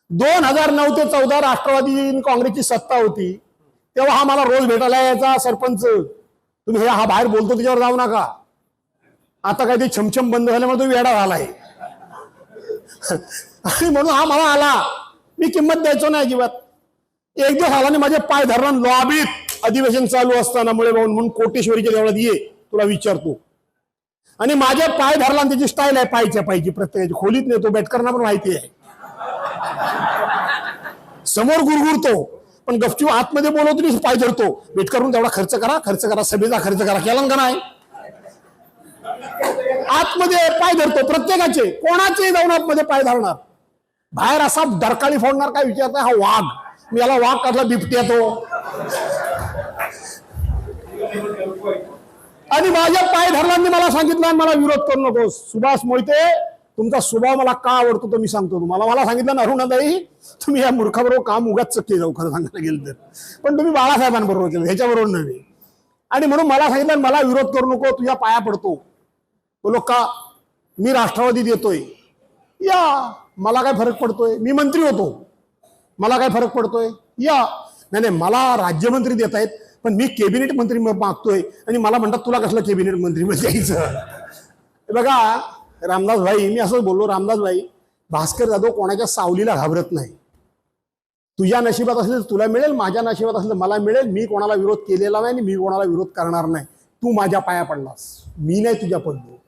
2009 ते 14 राष्ट्रवादी काँग्रेसची सत्ता होती, तेव्हा हा मला रोज भेटायला यायचा, सरपंच तुम्ही हा बाहेर बोलतो त्याच्यावर जाऊ नका. आता काय ते छमछम बंद झाल्यामुळे तो वेडा झालाय. आणि म्हणून हा मला आला, मी किंमत द्यायचो नाही अजिबात. एक दिवस आला आणि माझे पाय धरण लॉबीत अधिवेशन चालू असताना मुळे म्हणून कोटेश्वरीच्या देवळात ये तुला विचारतो. आणि माझे पाय धरला आणि त्याची स्टाईल आहे पायच्या पायची, प्रत्येकाची खोलीत नेतो, बेटकरना पण माहिती आहे. समोर गुरगुरतो पण गपचूप आतमध्ये बोलवतो नाही, पाय धरतो. बेटकरून तेवढा खर्च करा, सभेचा खर्च करा, केला का नाही? आतमध्ये पाय धरतो प्रत्येकाचे, कोणाचे जाऊन आतमध्ये पाय धरणार. बाहेर असा डरकाळी फोडणार, काय विचारताय? हा वाघ, मी याला वाघ काढला, बिबट्या तो. आणि माझ्या पाय धरलांनी मला सांगितलं, मला विरोध करू नको. सुभाष मोहिते, तुमचा स्वभाव मला का आवडतो तो मी सांगतो तुम्हाला. मला सांगितलं ना अरुणाताई, तुम्ही या मूर्खाबरोबर काम उगाच चक्की जाऊ, खरं सांगायला गेलं तर. पण तुम्ही बाळासाहेबांबरोबर केलं, ह्याच्याबरोबर नव्हे. आणि म्हणून मला सांगितलं, मला विरोध करू नको, तुझ्या पाया पडतो. बोलो का? मी राष्ट्रवादी देतोय, या. मला काय फरक पडतोय? मी मंत्री होतो, मला काय फरक पडतोय? या. नाही, मला राज्यमंत्री देत आहेत, पण मी कॅबिनेट मंत्री मागतोय. आणि मला म्हणतात तुला कसलं कॅबिनेट मंत्री द्यायचं? बघा रामदास भाई, मी असंच बोललो, रामदास भाई, भास्कर जाधव कोणाच्या सावलीला घाबरत नाही. तुझ्या नशिबात असले तर तुला मिळेल, माझ्या नशिबात असले तर मला मिळेल. मी कोणाला विरोध केलेला नाही आणि मी कोणाला विरोध करणार नाही. तू माझ्या पाया पडलास, मी नाही तुझ्या पडलो.